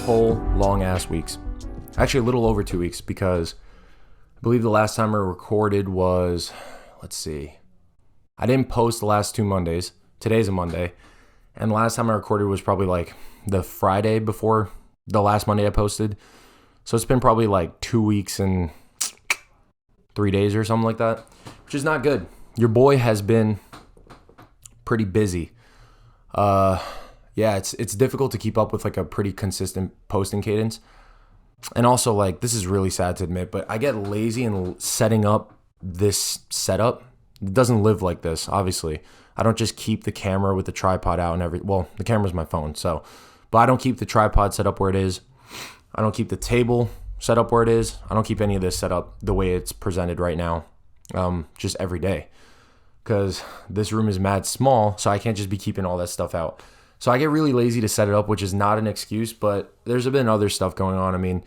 whole long ass weeks. Actually, a little over 2 weeks, because I believe the last time I recorded was, let's see, I didn't post the last 2 Mondays. Today's a Monday. And the last time I recorded was probably like the Friday before the last Monday I posted. So it's been probably like 2 weeks and 3 days or something like that, which is not good. Your boy has been pretty busy. Yeah, it's difficult to keep up with like a pretty consistent posting cadence. And also, like, this is really sad to admit, but I get lazy in setting up this setup. It doesn't live like this, obviously. I don't just keep the camera with the tripod out and well, the camera's my phone, so. But I don't keep the tripod set up where it is. I don't keep the table set up where it is. I don't keep any of this set up the way it's presented right now, just every day. Because this room is mad small, so I can't just be keeping all that stuff out. So I get really lazy to set it up, which is not an excuse, but there's been other stuff going on. I mean,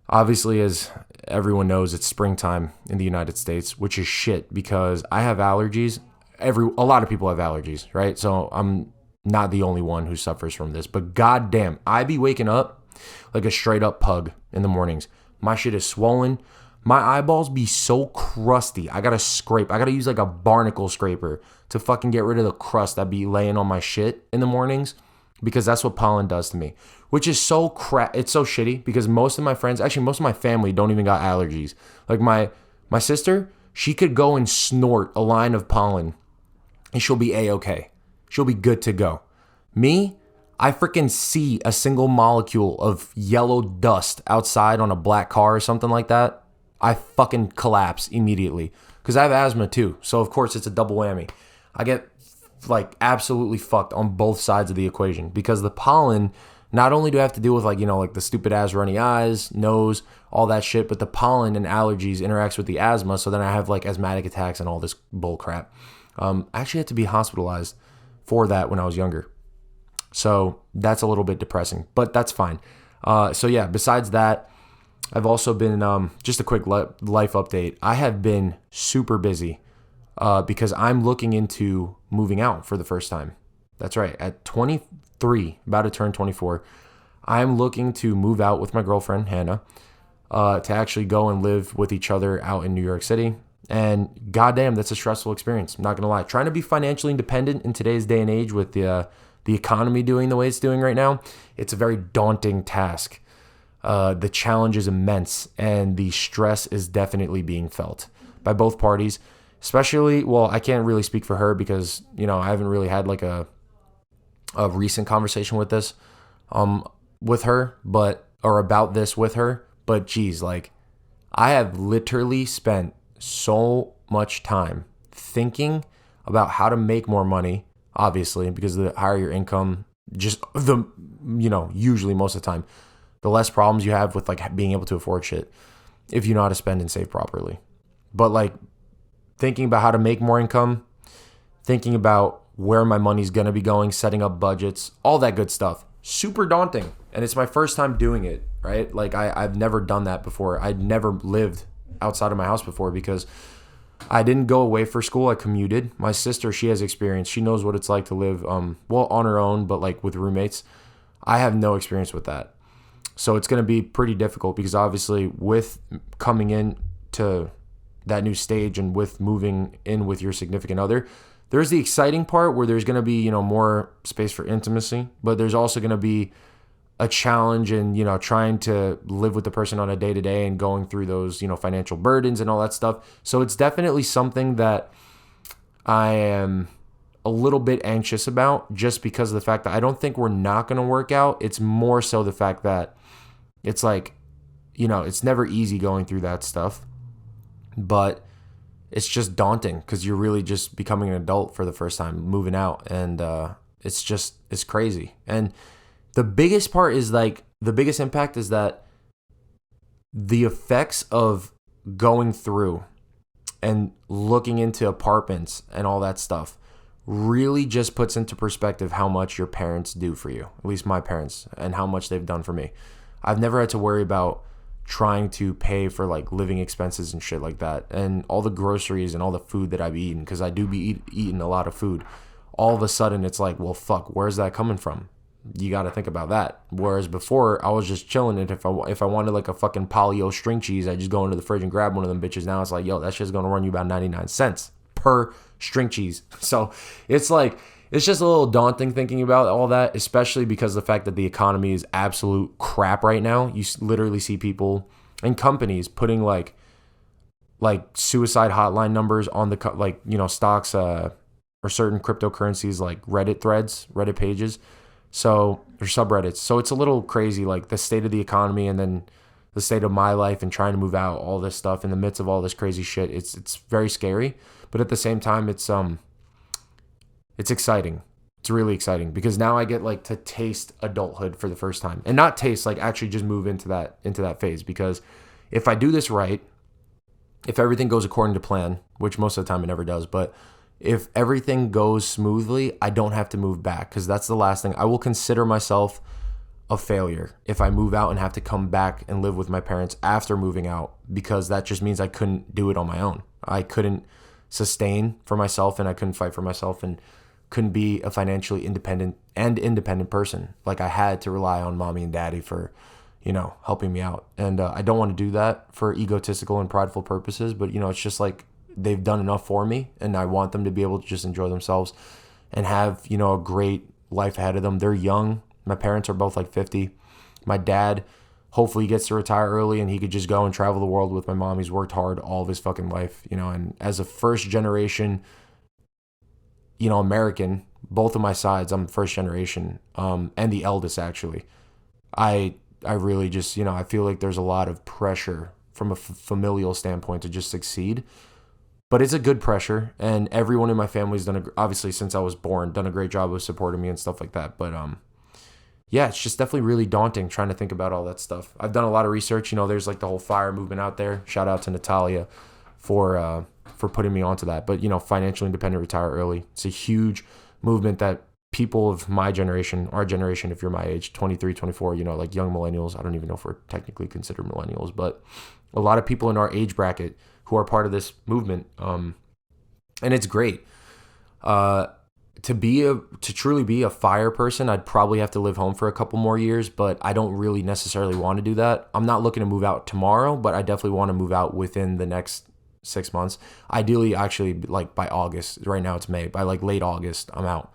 obviously, as everyone knows, it's springtime in the United States, which is shit because I have allergies. A lot of people have allergies, right? So I'm not the only one who suffers from this, but goddamn, I be waking up like a straight up pug in the mornings. My shit is swollen. My eyeballs be so crusty. I gotta scrape. I gotta use like a barnacle scraper to fucking get rid of the crust that be laying on my shit in the mornings, because that's what pollen does to me, which is so it's so shitty because most of my friends, actually most of my family, don't even got allergies. Like my sister, she could go and snort a line of pollen and she'll be A-okay. She'll be good to go. Me, I freaking see a single molecule of yellow dust outside on a black car or something like that, I fucking collapse immediately because I have asthma too. So of course it's a double whammy. I get like absolutely fucked on both sides of the equation because the pollen, not only do I have to deal with like, you know, like the stupid ass runny eyes, nose, all that shit, but the pollen and allergies interacts with the asthma. So then I have like asthmatic attacks and all this bull crap. I actually had to be hospitalized for that when I was younger. So that's a little bit depressing, but that's fine. So yeah, besides that, I've also been, just a quick life update. I have been super busy because I'm looking into moving out for the first time. That's right. At 23, about to turn 24, I'm looking to move out with my girlfriend, Hannah, to actually go and live with each other out in New York City. And goddamn, that's a stressful experience. I'm not going to lie. Trying to be financially independent in today's day and age with the economy doing the way it's doing right now, it's a very daunting task. The challenge is immense, and the stress is definitely being felt by both parties, especially, well, I can't really speak for her because, you know, I haven't really had like a recent conversation with this, with her, or about this with her, but geez, like I have literally spent so much time thinking about how to make more money, obviously, because the higher your income, usually most of the time, the less problems you have with like being able to afford shit if you know how to spend and save properly. But like thinking about how to make more income, thinking about where my money's going to be going, setting up budgets, all that good stuff. Super daunting. And it's my first time doing it, right? Like I've never done that before. I'd never lived outside of my house before because I didn't go away for school. I commuted. My sister, she has experience. She knows what it's like to live, on her own, but like with roommates. I have no experience with that. So it's going to be pretty difficult because obviously with coming in to that new stage and with moving in with your significant other, there's the exciting part where there's going to be, you know, more space for intimacy, but there's also going to be a challenge in, you know, trying to live with the person on a day-to-day and going through those, you know, financial burdens and all that stuff. So it's definitely something that I am a little bit anxious about just because of the fact that I don't think we're not going to work out. It's more so the fact that it's like, you know, it's never easy going through that stuff, but it's just daunting because you're really just becoming an adult for the first time, moving out. And it's crazy. And the biggest part is like, the biggest impact is that the effects of going through and looking into apartments and all that stuff really just puts into perspective how much your parents do for you, at least my parents, and how much they've done for me. I've never had to worry about trying to pay for like living expenses and shit like that, and all the groceries and all the food that I've eaten, because I do be eating a lot of food. All of a sudden it's like, well, fuck, where's that coming from? you got to think about that. Whereas before, I was just chilling, and if I wanted like a fucking Polly-O string cheese, I just go into the fridge and grab one of them bitches. Now it's like, yo, that shit's gonna run you about 99 cents per string cheese. So it's like, it's just a little daunting thinking about all that, especially because of the fact that the economy is absolute crap right now. You literally see people and companies putting like suicide hotline numbers on the like, you know, stocks or certain cryptocurrencies, like Reddit threads, Reddit pages, so or subreddits. So it's a little crazy, like the state of the economy and then the state of my life and trying to move out, all this stuff in the midst of all this crazy shit. It's very scary, but at the same time, it's exciting. It's really exciting because now I get like to taste adulthood for the first time, and not taste, like actually just move into that phase. Because if I do this right, if everything goes according to plan, which most of the time it never does, but if everything goes smoothly, I don't have to move back, because that's the last thing. I will consider myself a failure if I move out and have to come back and live with my parents after moving out, because that just means I couldn't do it on my own. I couldn't sustain for myself, and I couldn't fight for myself, and couldn't be a financially independent person. Like, I had to rely on mommy and daddy for, you know, helping me out. And I don't want to do that for egotistical and prideful purposes, but, you know, it's just like they've done enough for me, and I want them to be able to just enjoy themselves and have, you know, a great life ahead of them. They're young. My parents are both like 50. My dad, hopefully he gets to retire early and he could just go and travel the world with my mom. He's worked hard all of his fucking life, you know, and as a first generation, you know, American, both of my sides, I'm first generation, and the eldest actually. I really just, you know, I feel like there's a lot of pressure from a familial standpoint to just succeed, but it's a good pressure, and everyone in my family's done obviously since I was born, done a great job of supporting me and stuff like that. But yeah, it's just definitely really daunting trying to think about all that stuff. I've done a lot of research. You know, there's like the whole FIRE movement out there. Shout out to Natalia for putting me onto that. But, you know, financially independent, retire early. It's a huge movement that people of my generation, our generation, if you're my age, 23, 24, you know, like young millennials. I don't even know if we're technically considered millennials, but a lot of people in our age bracket who are part of this movement. And it's great. To truly be a FIRE person, I'd probably have to live home for a couple more years, but I don't really necessarily want to do that. I'm not looking to move out tomorrow, but I definitely want to move out within the next 6 months. Ideally, actually, like by August. Right now it's May. By like late August, I'm out.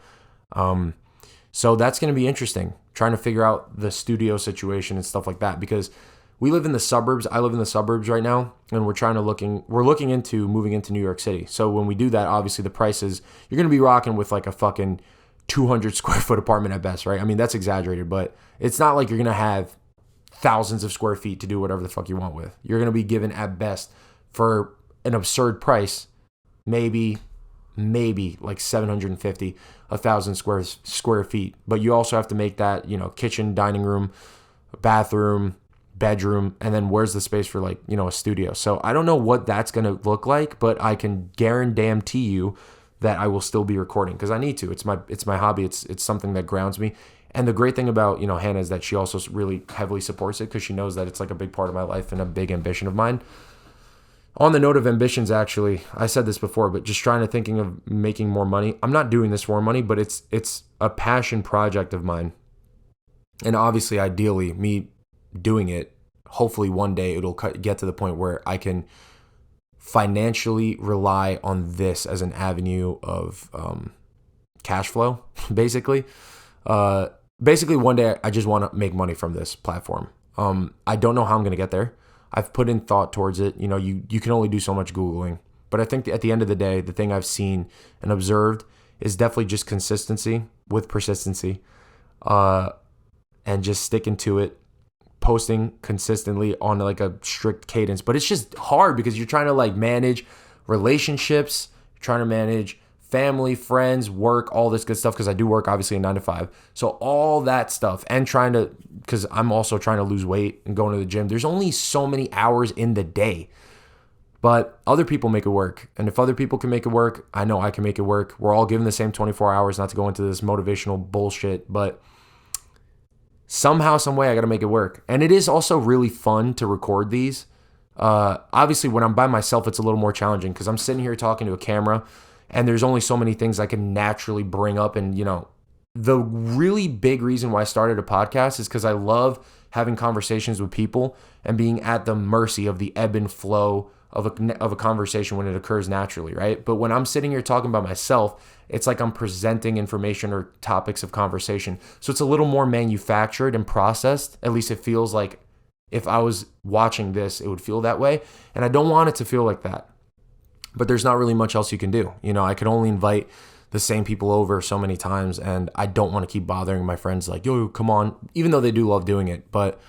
So that's going to be interesting, trying to figure out the studio situation and stuff like that, because we live in the suburbs. I live in the suburbs right now, and we're looking into moving into New York City. So when we do that, obviously the prices, you're going to be rocking with like a fucking 200 square foot apartment at best, right? I mean, that's exaggerated, but it's not like you're going to have thousands of square feet to do whatever the fuck you want with. You're going to be given at best for an absurd price, maybe like 750, 1,000 square feet. But you also have to make that, you know, kitchen, dining room, bathroom, bedroom, and then where's the space for, like, you know, a studio. So I don't know what that's going to look like, but I can guarantee you that I will still be recording, because I need to. It's my hobby. It's something that grounds me. And the great thing about, you know, Hannah is that she also really heavily supports it, because she knows that it's like a big part of my life and a big ambition of mine. On the note of ambitions, actually, I said this before, but just thinking of making more money. I'm not doing this for money, but it's a passion project of mine. And obviously, ideally, me doing it, hopefully one day it'll get to the point where I can financially rely on this as an avenue of cash flow, basically. Basically, one day I just want to make money from this platform. I don't know how I'm going to get there. I've put in thought towards it. You know, you can only do so much Googling. But I think at the end of the day, the thing I've seen and observed is definitely just consistency with persistency, and just sticking to it, posting consistently on like a strict cadence. But it's just hard because you're trying to like manage relationships, you're trying to manage family, friends, work, all this good stuff, because I do work obviously a 9 to 5. So all that stuff, and because I'm also trying to lose weight and going to the gym. There's only so many hours in the day, but other people make it work. And if other people can make it work, I know I can make it work. We're all given the same 24 hours, not to go into this motivational bullshit, but somehow, some way, I got to make it work. And it is also really fun to record these. Obviously, when I'm by myself, it's a little more challenging because I'm sitting here talking to a camera, and there's only so many things I can naturally bring up and, you know, the really big reason why I started a podcast is because I love having conversations with people and being at the mercy of the ebb and flow of a conversation when it occurs naturally, right? But when I'm sitting here talking about myself, it's like I'm presenting information or topics of conversation. So it's a little more manufactured and processed. At least it feels like if I was watching this, it would feel that way. And I don't want it to feel like that. But there's not really much else you can do. You know, I could only invite the same people over so many times, and I don't want to keep bothering my friends like, yo, come on, even though they do love doing it. But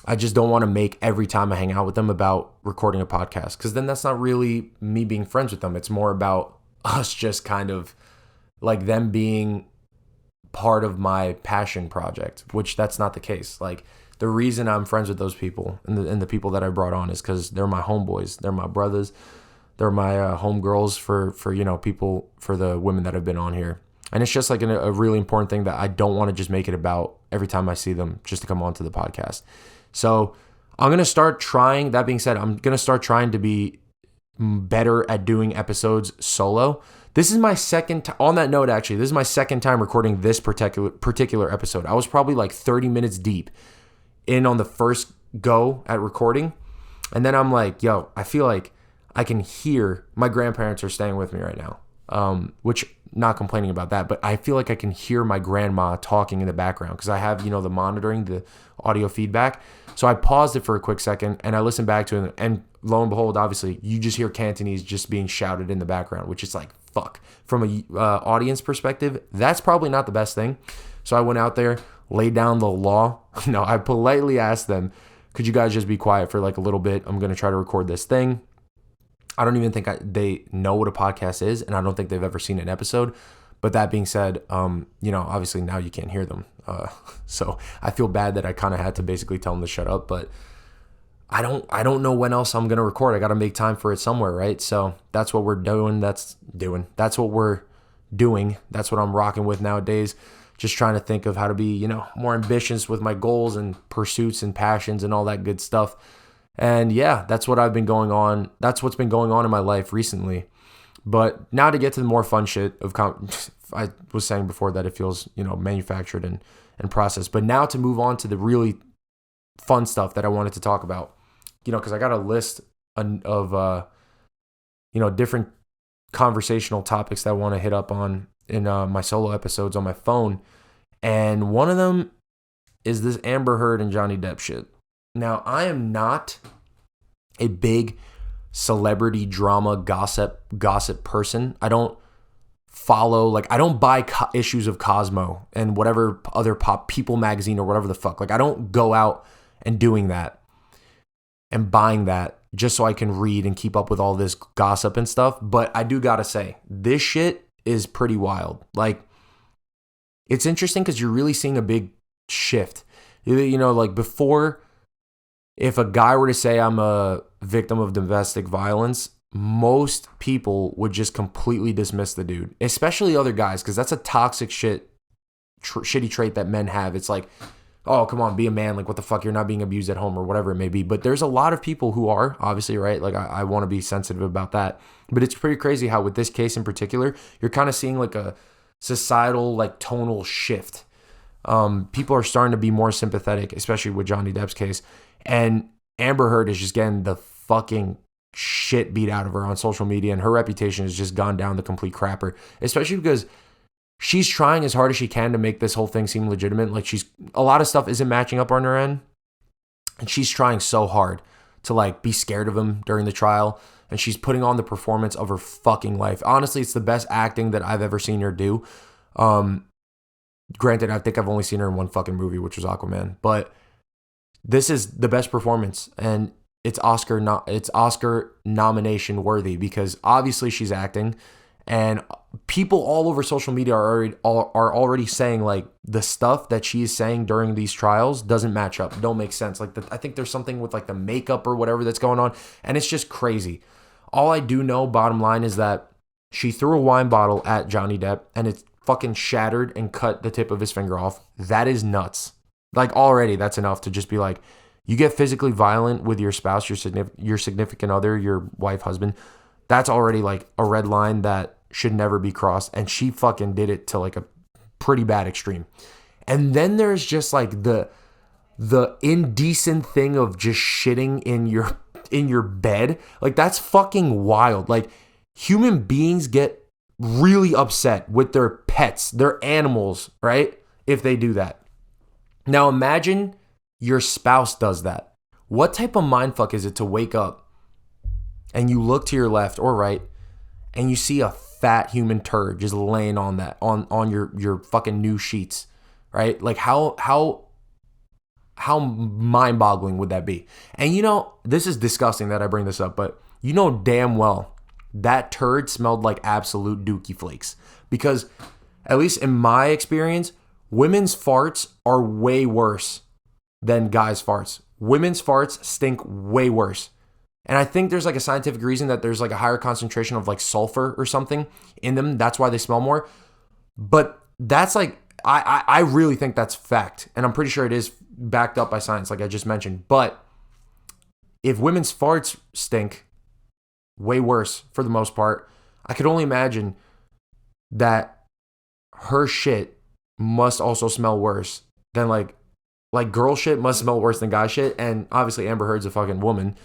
I just don't want to make every time I hang out with them about recording a podcast, because then that's not really me being friends with them. It's more about us just kind of like them being part of my passion project, which that's not the case. Like the reason I'm friends with those people and the people that I brought on is because they're my homeboys, they're my brothers, they're my homegirls for you know, people, for the women that have been on here. And it's just like a really important thing that I don't want to just make it about every time I see them just to come onto the podcast. So I'm going to start trying, that being said, I'm going to start trying to be better at doing episodes solo. This is my second time, on that note, actually, this is my second time recording this particular episode. I was probably like 30 minutes deep in on the first go at recording. And then I'm like, yo, I feel like I can hear, my grandparents are staying with me right now, which, not complaining about that, but I feel like I can hear my grandma talking in the background because I have, you know, the monitoring, the audio feedback. So I paused it for a quick second and I listened back to it, and lo and behold, obviously, you just hear Cantonese just being shouted in the background, which is like, fuck. From a audience perspective, that's probably not the best thing. So I went out there, laid down the law. No, I politely asked them, could you guys just be quiet for like a little bit? I'm going to try to record this thing. I don't even think they know what a podcast is, and I don't think they've ever seen an episode. But that being said, you know, obviously now you can't hear them. So I feel bad that I kind of had to basically tell them to shut up, but I don't know when else I'm going to record. I got to make time for it somewhere, right? So that's what we're doing. That's what we're doing. That's what I'm rocking with nowadays. Just trying to think of how to be, you know, more ambitious with my goals and pursuits and passions and all that good stuff. And yeah, that's what I've been going on. That's what's been going on in my life recently. But now to get to the more fun shit of, I was saying before that it feels, you know, manufactured and processed. But now to move on to the really fun stuff that I wanted to talk about, you know, because I got a list of, you know, different conversational topics that I want to hit up on in my solo episodes on my phone. And one of them is this Amber Heard and Johnny Depp shit. Now, I am not a big celebrity drama gossip person. I don't follow, like, I don't buy issues of Cosmo and whatever other People magazine or whatever the fuck. Like, I don't go out and doing that and buying that just so I can read and keep up with all this gossip and stuff. But I do gotta say, this shit is pretty wild. Like, it's interesting because you're really seeing a big shift. You know, like before, if a guy were to say I'm a victim of domestic violence, most people would just completely dismiss the dude, especially other guys, because that's a toxic shitty trait that men have. It's like, oh, come on, be a man. Like, what the fuck? You're not being abused at home or whatever it may be. But there's a lot of people who are, obviously, right? Like, I want to be sensitive about that. But it's pretty crazy how with this case in particular, you're kind of seeing like a societal, like, tonal shift. People are starting to be more sympathetic, especially with Johnny Depp's case. And Amber Heard is just getting the fucking shit beat out of her on social media, and her reputation has just gone down the complete crapper, especially because she's trying as hard as she can to make this whole thing seem legitimate. Like, a lot of stuff isn't matching up on her end, and she's trying so hard to like be scared of him during the trial, and she's putting on the performance of her fucking life. Honestly, it's the best acting that I've ever seen her do. Granted, I think I've only seen her in one fucking movie, which was Aquaman, but this is the best performance, and it's Oscar nomination worthy, because obviously she's acting, and people all over social media are already saying like the stuff that she's saying during these trials doesn't match up, don't make sense. Like, I think there's something with like the makeup or whatever that's going on, and it's just crazy. All I do know, bottom line, is that she threw a wine bottle at Johnny Depp, and it fucking shattered and cut the tip of his finger off. That is nuts. Like, already that's enough to just be like, you get physically violent with your spouse, your significant other, your wife, husband. That's already like a red line that should never be crossed. And she fucking did it to like a pretty bad extreme. And then there's just like the indecent thing of just shitting in your bed. Like, that's fucking wild. Like, human beings get really upset with their pets, their animals, right? If they do that. Now imagine your spouse does that. What type of mindfuck is it to wake up and you look to your left or right and you see a fat human turd just laying on that on your fucking new sheets, right? Like, how mind-boggling would that be? And this is disgusting that I bring this up, but damn well that turd smelled like absolute dookie flakes. Because at least in my experience, women's farts are way worse than guys' farts. Women's farts stink way worse. And I think there's like a scientific reason that there's like a higher concentration of like sulfur or something in them. That's why they smell more. But that's like, I really think that's fact. And I'm pretty sure it is backed up by science, like I just mentioned. But if women's farts stink way worse for the most part, I could only imagine that her shit must also smell worse than like girl shit must smell worse than guy shit. And obviously Amber Heard's a fucking woman.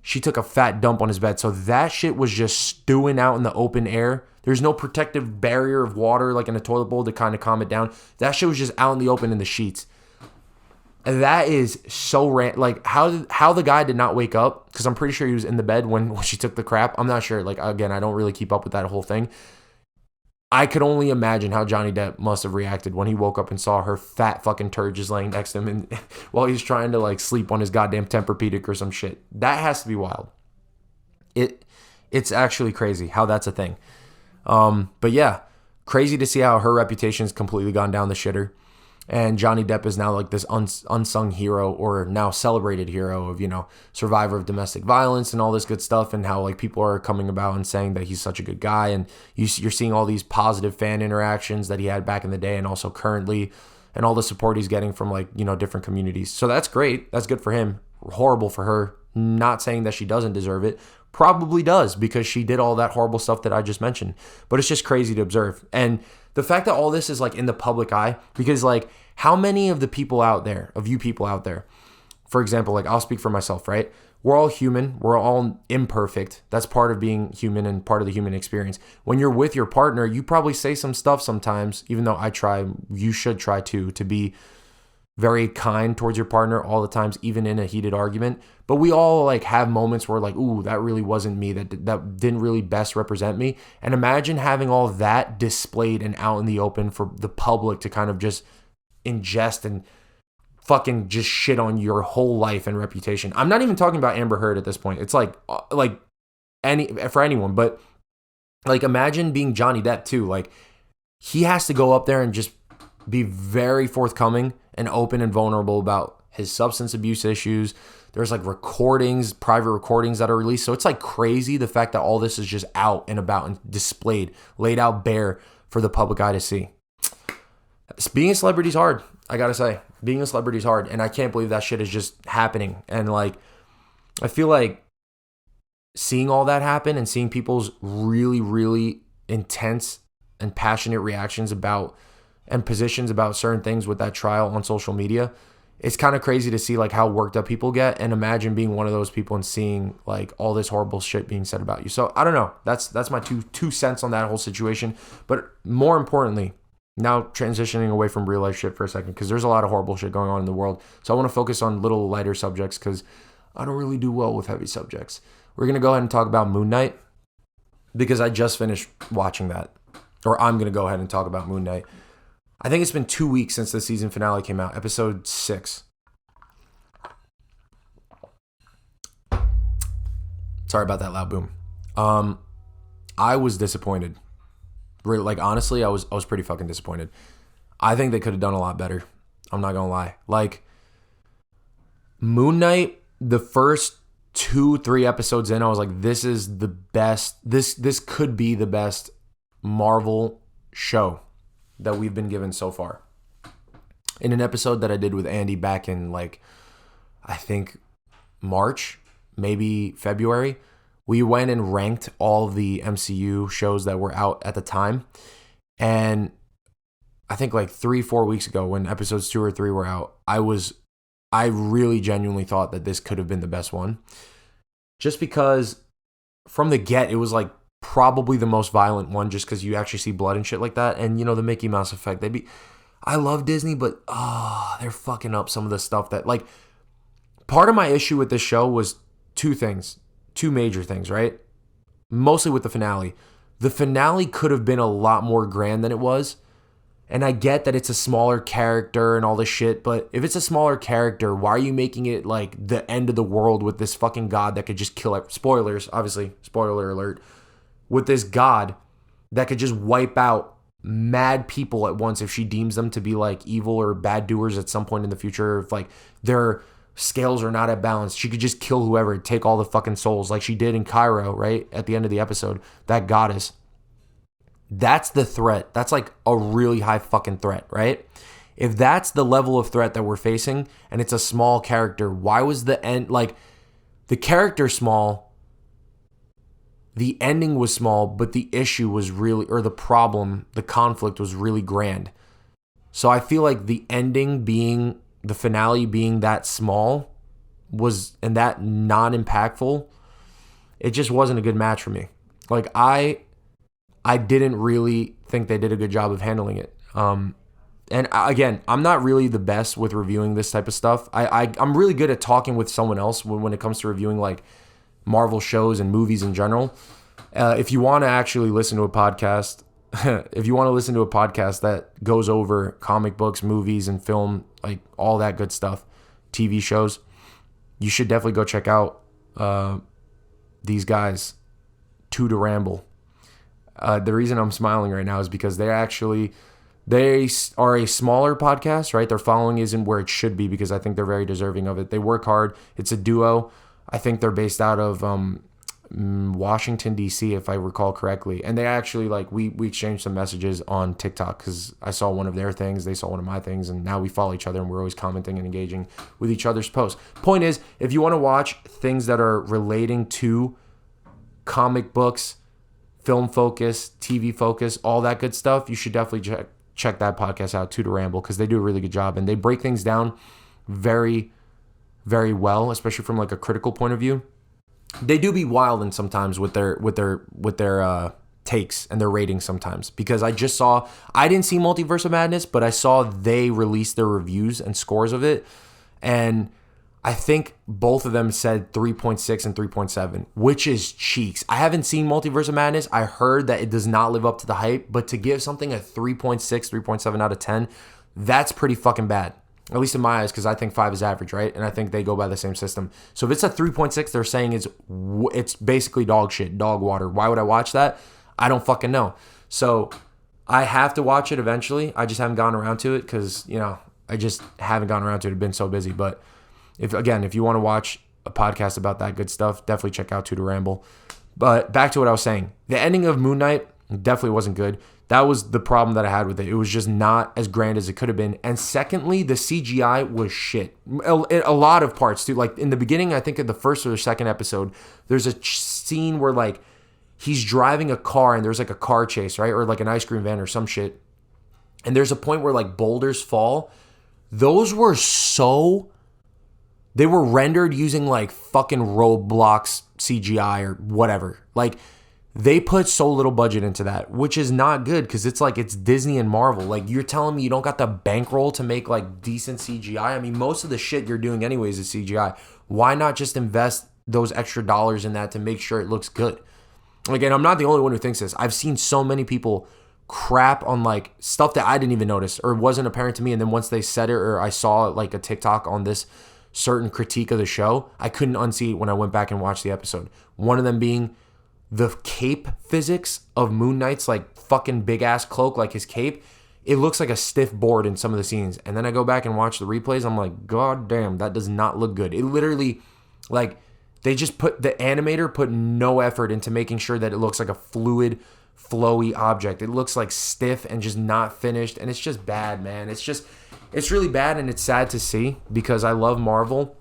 She took a fat dump on his bed. So that shit was just stewing out in the open air. There's no protective barrier of water like in a toilet bowl to kind of calm it down. That shit was just out in the open in the sheets. And that is so like how the guy did not wake up, because I'm pretty sure he was in the bed when she took the crap. I'm not sure. Like, again, I don't really keep up with that whole thing. I could only imagine how Johnny Depp must have reacted when he woke up and saw her fat fucking turd just laying next to him and while he's trying to like sleep on his goddamn Tempur-Pedic or some shit. That has to be wild. It's actually crazy how that's a thing. But yeah, crazy to see how her reputation's completely gone down the shitter. And Johnny Depp is now like this unsung hero, or now celebrated hero of, survivor of domestic violence and all this good stuff, and how like people are coming about and saying that he's such a good guy. And you're seeing all these positive fan interactions that he had back in the day and also currently, and all the support he's getting from like, different communities. So that's great. That's good for him. Horrible for her. Not saying that she doesn't deserve it. Probably does, because she did all that horrible stuff that I just mentioned. But it's just crazy to observe. And the fact that all this is like in the public eye, because like how many of you people out there, for example, like I'll speak for myself, right? We're all human. We're all imperfect. That's part of being human and part of the human experience. When you're with your partner, you probably say some stuff sometimes, even though you should try to be very kind towards your partner all the times, even in a heated argument. But we all like have moments where like, ooh, that really wasn't me. That didn't really best represent me. And imagine having all that displayed and out in the open for the public to kind of just ingest and fucking just shit on your whole life and reputation. I'm not even talking about Amber Heard at this point. It's like for anyone, but like imagine being Johnny Depp too. Like, he has to go up there and just be very forthcoming and open and vulnerable about his substance abuse issues. There's like private recordings that are released. So it's like crazy the fact that all this is just out and about and displayed, laid out bare for the public eye to see. Being a celebrity is hard. I gotta say, being a celebrity is hard. And I can't believe that shit is just happening. And like, I feel like seeing all that happen and seeing people's really, really intense and passionate reactions about and positions about certain things with that trial on social media, it's kind of crazy to see like how worked up people get, and imagine being one of those people and seeing like all this horrible shit being said about you. So I don't know. That's my two cents on that whole situation. But more importantly, now transitioning away from real life shit for a second, because there's a lot of horrible shit going on in the world. So I want to focus on little lighter subjects because I don't really do well with heavy subjects. We're going to go ahead and talk about Moonknight because I just finished watching that. Or I'm going to go ahead and talk about Moonknight. I think it's been 2 weeks since the season finale came out, episode 6. Sorry about that loud boom. I was disappointed. Like, honestly, I was pretty fucking disappointed. I think they could have done a lot better. I'm not gonna lie. Like, Moonknight, the first 2-3 episodes in, I was like, this is the best. This could be the best Marvel show that we've been given so far. In an episode that I did with Andy back in like, I think March, maybe February, we went and ranked all the MCU shows that were out at the time. And I think like 3-4 weeks ago when episodes 2 or 3 were out, I really genuinely thought that this could have been the best one. Just because from the get, it was like probably the most violent one, just because you actually see blood and shit like that. And, you know, the Mickey Mouse effect. I love Disney, but they're fucking up some of the stuff that, like, part of my issue with this show was two major things, right? Mostly with the finale. The finale could have been a lot more grand than it was. And I get that it's a smaller character and all this shit, but if it's a smaller character, why are you making it like the end of the world with this fucking god that could just kill it? Spoilers, obviously, spoiler alert. With this god that could just wipe out mad people at once if she deems them to be like evil or bad doers at some point in the future. If like their scales are not at balance, she could just kill whoever, take all the fucking souls like she did in Cairo, right? At the end of the episode, that goddess. That's the threat. That's like a really high fucking threat, right? If that's the level of threat that we're facing and it's a small character, why was the end, like, the character small, the ending was small, but the issue was really, or the problem, the conflict was really grand. So I feel like the ending being, the finale being that small was, and that non-impactful, it just wasn't a good match for me. Like, I didn't really think they did a good job of handling it. And again, I'm not really the best with reviewing this type of stuff. I'm really good at talking with someone else when it comes to reviewing like Marvel shows and movies in general. If you want to actually listen to a podcast, that goes over comic books, movies, and film, like all that good stuff, TV shows, you should definitely go check out these guys, Two to Ramble. The reason I'm smiling right now is because they are a smaller podcast, right? Their following isn't where it should be because I think they're very deserving of it. They work hard. It's a duo. I think they're based out of Washington, D.C., if I recall correctly. And they actually, like, we exchanged some messages on TikTok because I saw one of their things, they saw one of my things, and now we follow each other and we're always commenting and engaging with each other's posts. Point is, if you want to watch things that are relating to comic books, film focus, TV focus, all that good stuff, you should definitely check that podcast out, Two to Ramble, because they do a really good job and they break things down very, very well, especially from like a critical point of view. They do be wild and sometimes with their takes and their ratings sometimes, because I didn't see Multiverse of Madness, but I saw they released their reviews and scores of it, and I think both of them said 3.6 and 3.7, which is cheeks. I haven't seen Multiverse of Madness. I heard that it does not live up to the hype, but to give something a 3.6, 3.7 out of 10, that's pretty fucking bad. At least in my eyes, because I think 5 is average, right? And I think they go by the same system. So if it's a 3.6, they're saying it's basically dog shit, dog water. Why would I watch that? I don't fucking know. So I have to watch it eventually. I just haven't gotten around to it because, you know, I just haven't gotten around to it. I've been so busy, but if you want to watch a podcast about that good stuff, definitely check out Two to Ramble. But back to what I was saying. The ending of Moonknight definitely wasn't good. That was the problem that I had with it. It was just not as grand as it could have been. And secondly, the CGI was shit. A lot of parts, too. Like in the beginning, I think in the first or the second episode, there's a scene where like he's driving a car and there's like a car chase, right? Or like an ice cream van or some shit. And there's a point where like boulders fall. Those were they were rendered using like fucking Roblox CGI or whatever. Like they put so little budget into that, which is not good because it's like it's Disney and Marvel. Like you're telling me you don't got the bankroll to make like decent CGI? I mean, most of the shit you're doing anyways is CGI. Why not just invest those extra dollars in that to make sure it looks good? Again, I'm not the only one who thinks this. I've seen so many people crap on like stuff that I didn't even notice or wasn't apparent to me. And then once they said it or I saw like a TikTok on this certain critique of the show, I couldn't unsee it when I went back and watched the episode. One of them being the cape physics of Moon Knight's like fucking big ass cloak, like his cape. It looks like a stiff board in some of the scenes. And then I go back and watch the replays. I'm like, God damn, that does not look good. It literally, like, they just the animator put no effort into making sure that it looks like a fluid, flowy object. It looks like stiff and just not finished. And it's just bad, man. It's really bad, and it's sad to see because I love Marvel.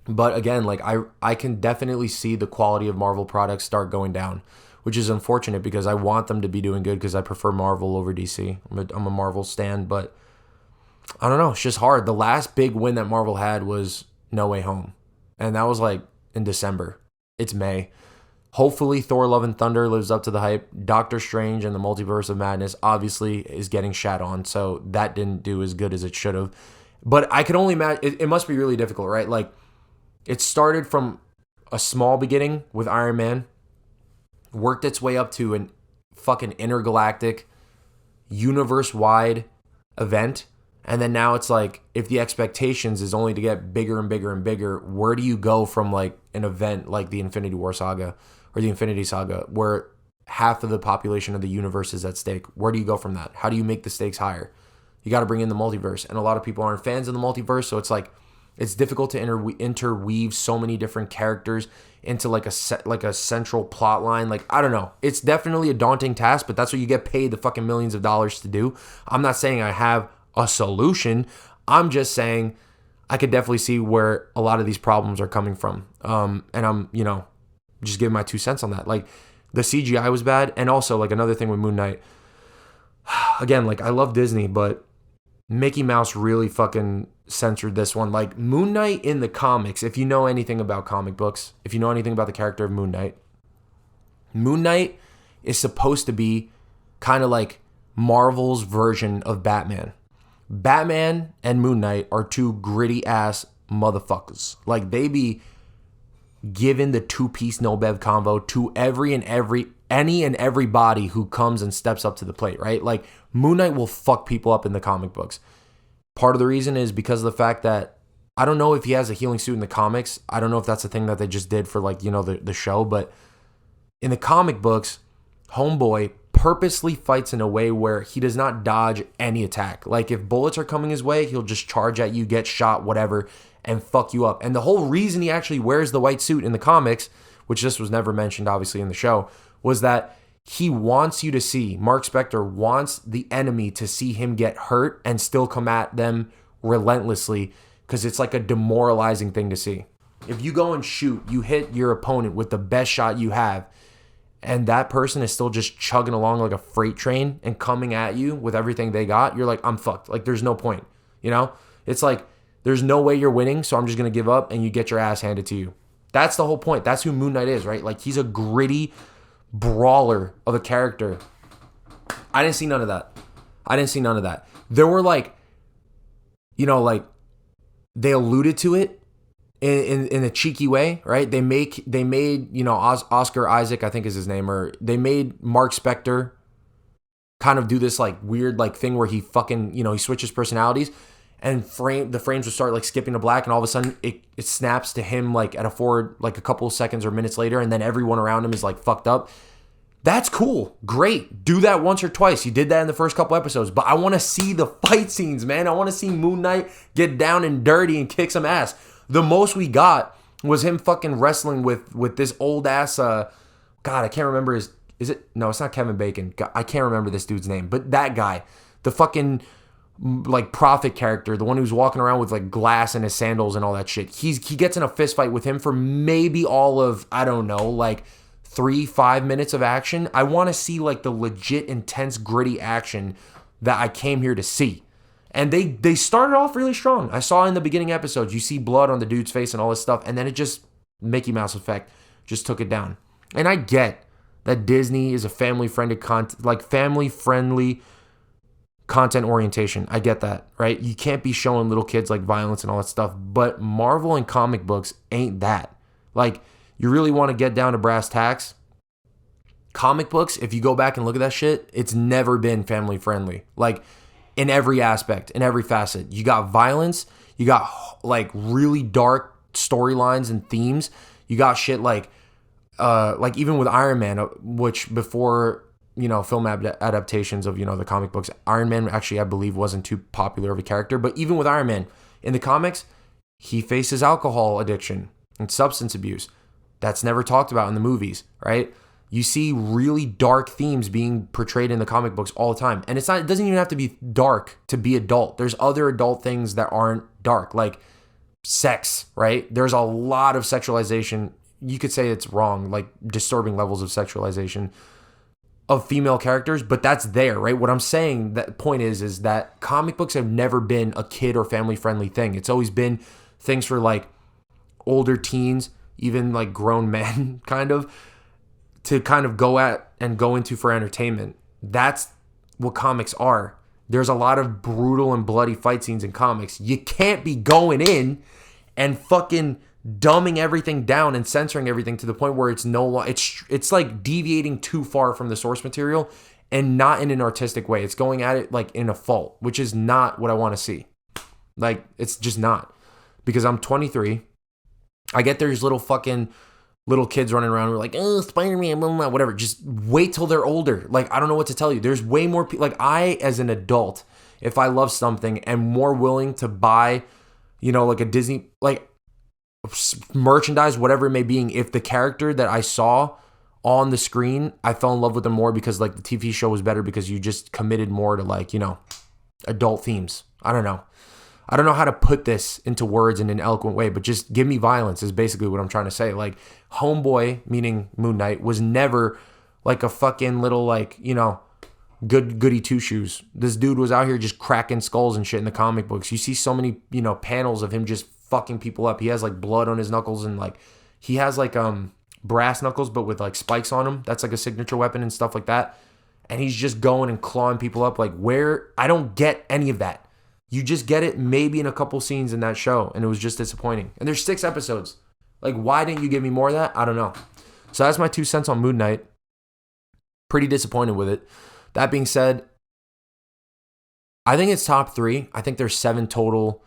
But again, like I can definitely see the quality of Marvel products start going down. which is unfortunate because I want them to be doing good because I prefer Marvel over DC. I'm a Marvel stan, but I don't know. It's just hard. The last big win that Marvel had was No Way Home, and that was like in December. It's May. Hopefully Thor Love and Thunder lives up to the hype. Doctor Strange and the Multiverse of Madness obviously is getting shat on, so that didn't do as good as it should have. But I could only imagine, it must be really difficult, right? Like, it started from a small beginning with Iron Man, worked its way up to an fucking intergalactic, universe-wide event, and then now it's like, if the expectations is only to get bigger and bigger and bigger, where do you go from like an event like the Infinity War saga or the Infinity Saga, where half of the population of the universe is at stake? Where do you go from that? How do you make the stakes higher? You got to bring in the multiverse, and a lot of people aren't fans of the multiverse, so it's like, it's difficult to interweave so many different characters into like a central plot line. Like, I don't know. It's definitely a daunting task, but that's what you get paid the fucking millions of dollars to do. I'm not saying I have a solution. I'm just saying I could definitely see where a lot of these problems are coming from. And I'm, just giving my 2 cents on that. Like, the CGI was bad, and also like another thing with Moon Knight. Again, like, I love Disney, but Mickey Mouse really fucking censored this one. Like, Moon Knight in the comics, if you know anything about comic books, if you know anything about the character of Moon Knight is supposed to be kind of like Marvel's version of Batman. Batman and Moon Knight are two gritty ass motherfuckers. Like, they be giving the 2-piece no bev convo to any and everybody who comes and steps up to the plate, right? Like, Moon Knight will fuck people up in the comic books. Part of the reason is because of the fact that I don't know if he has a healing suit in the comics. I don't know if that's a thing that they just did for like, the show, but in the comic books, Homeboy purposely fights in a way where he does not dodge any attack. Like, if bullets are coming his way, he'll just charge at you, get shot, whatever, and fuck you up. And the whole reason he actually wears the white suit in the comics, which this was never mentioned obviously in the show, was that he wants you to see, Mark Spector wants the enemy to see him get hurt and still come at them relentlessly, because it's like a demoralizing thing to see. If you go and shoot, you hit your opponent with the best shot you have, and that person is still just chugging along like a freight train and coming at you with everything they got, you're like, I'm fucked. Like, there's no point, It's like, there's no way you're winning, so I'm just going to give up, and you get your ass handed to you. That's the whole point. That's who Moon Knight is, right? Like, he's a gritty brawler of a character. I didn't see none of that. There were like, like, they alluded to it in a cheeky way, right? They made Oscar Isaac, I think is his name, or they made Mark Spector kind of do this like weird like thing where he fucking, he switches personalities, and the frames would start like skipping to black, and all of a sudden it snaps to him like at a forward, like a couple of seconds or minutes later, and then everyone around him is like fucked up. That's cool. Great. Do that once or twice. You did that in the first couple episodes, but I want to see the fight scenes, man. I want to see Moon Knight get down and dirty and kick some ass. The most we got was him fucking wrestling with this old ass, God, I can't remember no, it's not Kevin Bacon. God, I can't remember this dude's name, but that guy, the fucking like prophet character, the one who's walking around with like glass in his sandals and all that shit. He gets in a fist fight with him for maybe all of, I don't know, like 3-5 minutes of action. I want to see like the legit intense gritty action that I came here to see. And they started off really strong. I saw in the beginning episodes, you see blood on the dude's face and all this stuff, and then it just, Mickey Mouse effect, just took it down. And I get that Disney is a family-friendly content orientation. I get that, right? You can't be showing little kids like violence and all that stuff, but Marvel and comic books ain't that. Like, you really want to get down to brass tacks? Comic books, if you go back and look at that shit, it's never been family-friendly. Like, in every aspect, in every facet. You got violence, you got like really dark storylines and themes. You got shit like even with Iron Man, which before, film adaptations of, the comic books, Iron Man actually, I believe, wasn't too popular of a character. But even with Iron Man, in the comics, he faces alcohol addiction and substance abuse. That's never talked about in the movies, right? You see really dark themes being portrayed in the comic books all the time. And it doesn't even have to be dark to be adult. There's other adult things that aren't dark, like sex, right? There's a lot of sexualization you could say it's wrong, like disturbing levels of sexualization of female characters, but that's there, right? What I'm saying, that point is that comic books have never been a kid or family friendly thing. It's always been things for like older teens, even like grown men kind of, to kind of go at and go into for entertainment. That's what comics are. There's a lot of brutal and bloody fight scenes in comics. You can't be going in and fucking dumbing everything down and censoring everything to the point where it's it's like deviating too far from the source material and not in an artistic way. It's going at it like in a fault, which is not what I want to see. Like, it's just not. Because I'm 23. I get there's little kids running around who are like, oh, Spider-Man, blah, blah, blah, whatever. Just wait till they're older. Like, I don't know what to tell you. There's way more people. Like, I, as an adult, if I love something, am more willing to buy, like a Disney, like, merchandise, whatever it may be, if the character that I saw on the screen, I fell in love with them more because, like, the TV show was better because you just committed more to, like, adult themes. I don't know how to put this into words in an eloquent way, but just give me violence is basically what I'm trying to say. Like, Homeboy, meaning Moon Knight, was never like a fucking little, like, goody two-shoes. This dude was out here just cracking skulls and shit in the comic books. You see so many, panels of him just fucking people up. He has like blood on his knuckles, and like he has like brass knuckles but with like spikes on them. That's like a signature weapon and stuff like that. And he's just going and clawing people up. Like, where? I don't get any of that. You just get it maybe in a couple scenes in that show, and it was just disappointing. And there's 6 episodes. Like, why didn't you give me more of that? I don't know. So that's my 2 cents on Moon Knight. Pretty disappointed with it. That being said, I think it's top 3. I think there's 7 total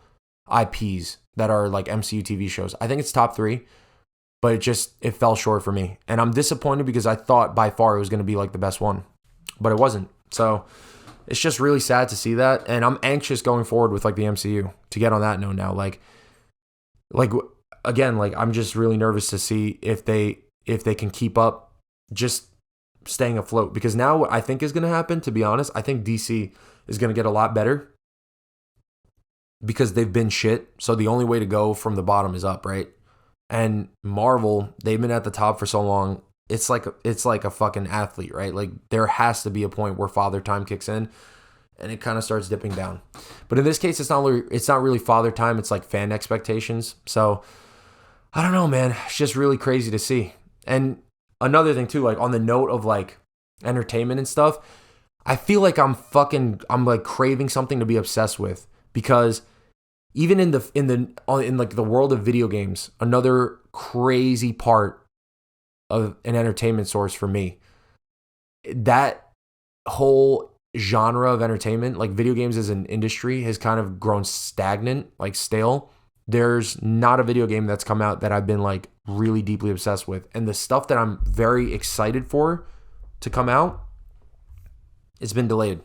IPs that are like MCU TV shows. I think it's top 3, but it fell short for me. And I'm disappointed because I thought by far it was going to be like the best one, but it wasn't. So it's just really sad to see that. And I'm anxious going forward with like the MCU to get on that note now. Like again, like I'm just really nervous to see if they can keep up just staying afloat, because now what I think is going to happen, to be honest, I think DC is going to get a lot better because they've been shit. So the only way to go from the bottom is up, right? And Marvel, they've been at the top for so long. It's like a fucking athlete, right? Like there has to be a point where father time kicks in and it kind of starts dipping down. But in this case, it's not really father time. It's like fan expectations. So I don't know, man. It's just really crazy to see. And another thing too, like on the note of like entertainment and stuff, I feel like I'm like craving something to be obsessed with, because even in like the world of video games, another crazy part of an entertainment source for me, that whole genre of entertainment, like video games as an industry, has kind of grown stagnant, like stale. There's not a video game that's come out that I've been like really deeply obsessed with. And the stuff that I'm very excited for to come out, it's been delayed.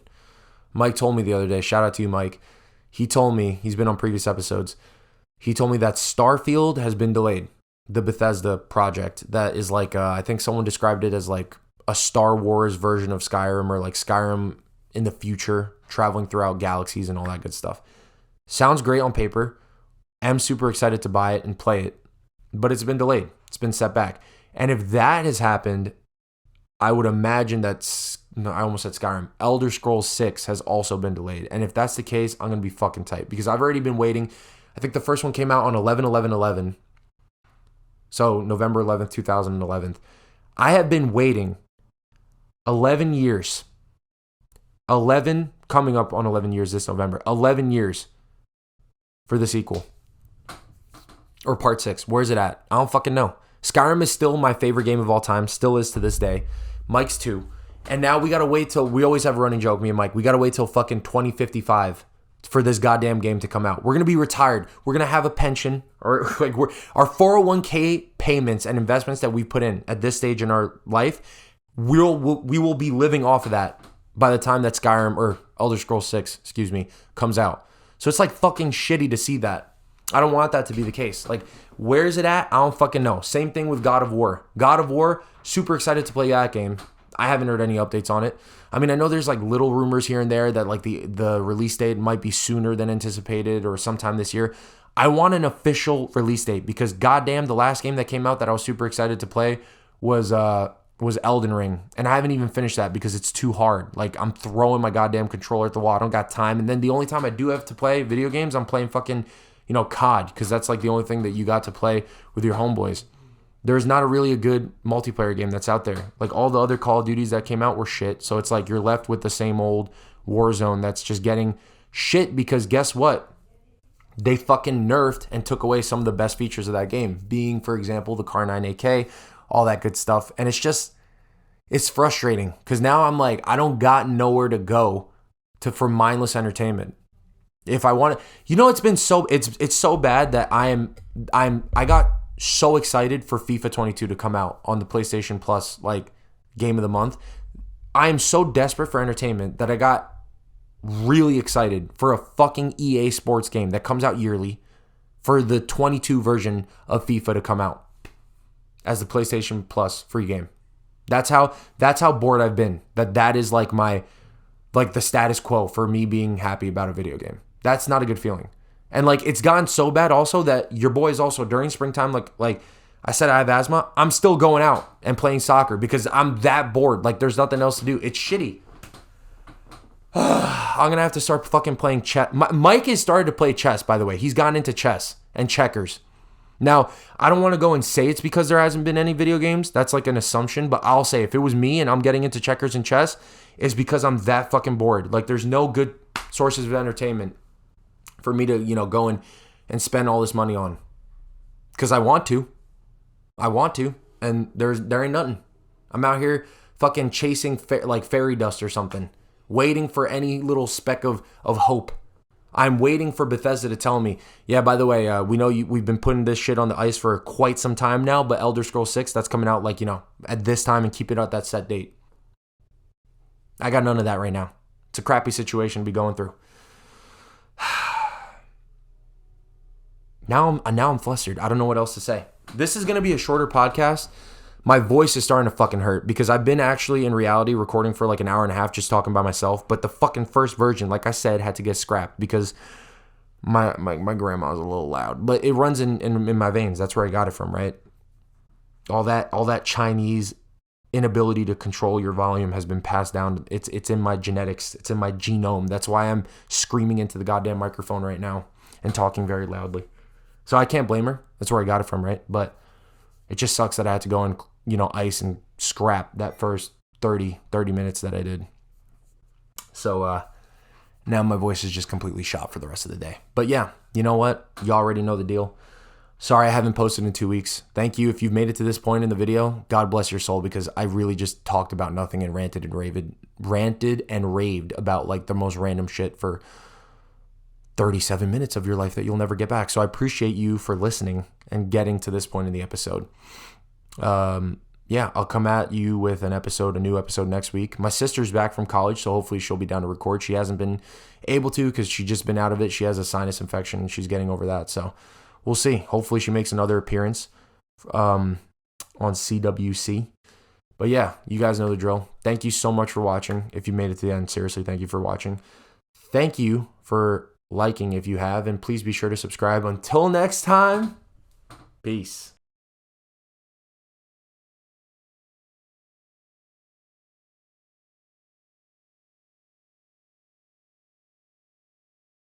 Mike told me the other day, shout out to you, Mike. He told me, he's been on previous episodes, he told me that Starfield has been delayed. The Bethesda project that is like, I think someone described it as like a Star Wars version of Skyrim, or like Skyrim in the future, traveling throughout galaxies and all that good stuff. Sounds great on paper. I'm super excited to buy it and play it, but it's been delayed. It's been set back. And if that has happened, I would imagine I almost said Skyrim. Elder Scrolls 6 has also been delayed. And if that's the case, I'm going to be fucking tight, because I've already been waiting. I think the first one came out on 11/11/11. So November 11th, 2011. I have been waiting 11 years. 11, coming up on 11 years this November. 11 years for the sequel. Or part 6. Where's it at? I don't fucking know. Skyrim is still my favorite game of all time. Still is to this day. Mike's too. And now we got to wait till, we always have a running joke, me and Mike, we got to wait till fucking 2055 for this goddamn game to come out. We're going to be retired. We're going to have a pension, or like our 401k payments and investments that we put in at this stage in our life, we will be living off of that by the time that Skyrim, or Elder Scrolls 6, comes out. So it's like fucking shitty to see that. I don't want that to be the case. Like, where is it at? I don't fucking know. Same thing with God of War. God of War, super excited to play that game. I haven't heard any updates on it. I mean, I know there's like little rumors here and there that like the release date might be sooner than anticipated or sometime this year. I want an official release date because goddamn, the last game that came out that I was super excited to play was Elden Ring, and I haven't even finished that because it's too hard. Like, I'm throwing my goddamn controller at the wall. I don't got time. And then the only time I do have to play video games, I'm playing fucking, COD, because that's like the only thing that you got to play with your homeboys. There's not a good multiplayer game that's out there. Like, all the other Call of Duties that came out were shit. So it's like you're left with the same old Warzone that's just getting shit because guess what? They fucking nerfed and took away some of the best features of that game, being, for example, the Car 9 AK, all that good stuff. And it's frustrating because now I'm like, I don't got nowhere to go for mindless entertainment. If I want to, it's so bad that I got so excited for FIFA 22 to come out on the PlayStation Plus, like, game of the month. I am so desperate for entertainment that I got really excited for a fucking EA Sports game that comes out yearly for the 22 version of FIFA to come out as the PlayStation Plus free game. That's how bored I've been. That is like the status quo for me being happy about a video game. That's not a good feeling. And like, it's gotten so bad also that your boy is also during springtime, like I said, I have asthma. I'm still going out and playing soccer because I'm that bored. Like, there's nothing else to do. It's shitty. I'm going to have to start fucking playing chess. Mike has started to play chess, by the way. He's gotten into chess and checkers. Now, I don't want to go and say it's because there hasn't been any video games. That's like an assumption. But I'll say if it was me and I'm getting into checkers and chess, it's because I'm that fucking bored. Like, there's no good sources of entertainment for me to, go and spend all this money on. Because I want to. And there ain't nothing. I'm out here fucking chasing like fairy dust or something. Waiting for any little speck of hope. I'm waiting for Bethesda to tell me, yeah, by the way, we know we've been putting this shit on the ice for quite some time now, but Elder Scrolls 6, that's coming out like, at this time and keep it at that set date. I got none of that right now. It's a crappy situation to be going through. Now I'm flustered. I don't know what else to say. This is going to be a shorter podcast. My voice is starting to fucking hurt because I've been actually in reality recording for like an hour and a half just talking by myself. But the fucking first version, like I said, had to get scrapped because my grandma was a little loud. But it runs in my veins. That's where I got it from, right? All that Chinese inability to control your volume has been passed down. It's in my genetics. It's in my genome. That's why I'm screaming into the goddamn microphone right now and talking very loudly. So I can't blame her. That's where I got it from, right? But it just sucks that I had to go and, ice and scrap that first 30 minutes that I did. So now my voice is just completely shot for the rest of the day. But yeah, you know what? You already know the deal. Sorry I haven't posted in 2 weeks. Thank you if you've made it to this point in the video. God bless your soul because I really just talked about nothing and ranted and raved about like the most random shit for 37 minutes of your life that you'll never get back. So I appreciate you for listening and getting to this point in the episode. I'll come at you with a new episode next week. My sister's back from college, so hopefully she'll be down to record. She hasn't been able to because she's just been out of it. She has a sinus infection and she's getting over that. So we'll see. Hopefully she makes another appearance on CWC. But yeah, you guys know the drill. Thank you so much for watching. If you made it to the end, seriously, thank you for watching. Thank you for liking if you have, and please be sure to subscribe. Until next time, peace.